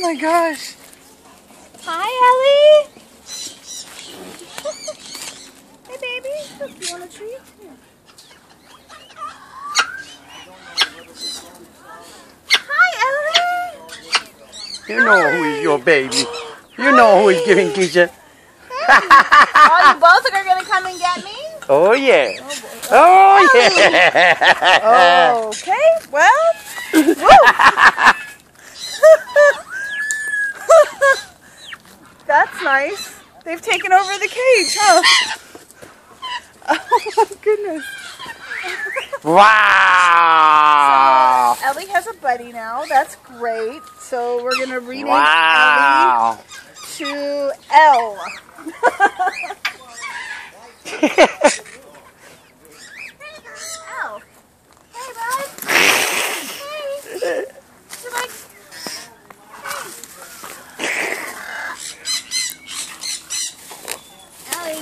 my gosh. Hi, Ellie. Hey, baby. Look, you want a treat? Here. Hi, Ellie. You know who is your baby. You know who is giving Keisha. Oh, you both are going to come and get me? Oh, yeah. Oh, yeah. Okay, well. That's nice. They've taken over the cage, huh? Oh my goodness. Wow. So Ellie has a buddy now. That's great. So we're going to rename Wow. Ellie to Elle. Elle. Hey, bud. Hey. You like... Ellie.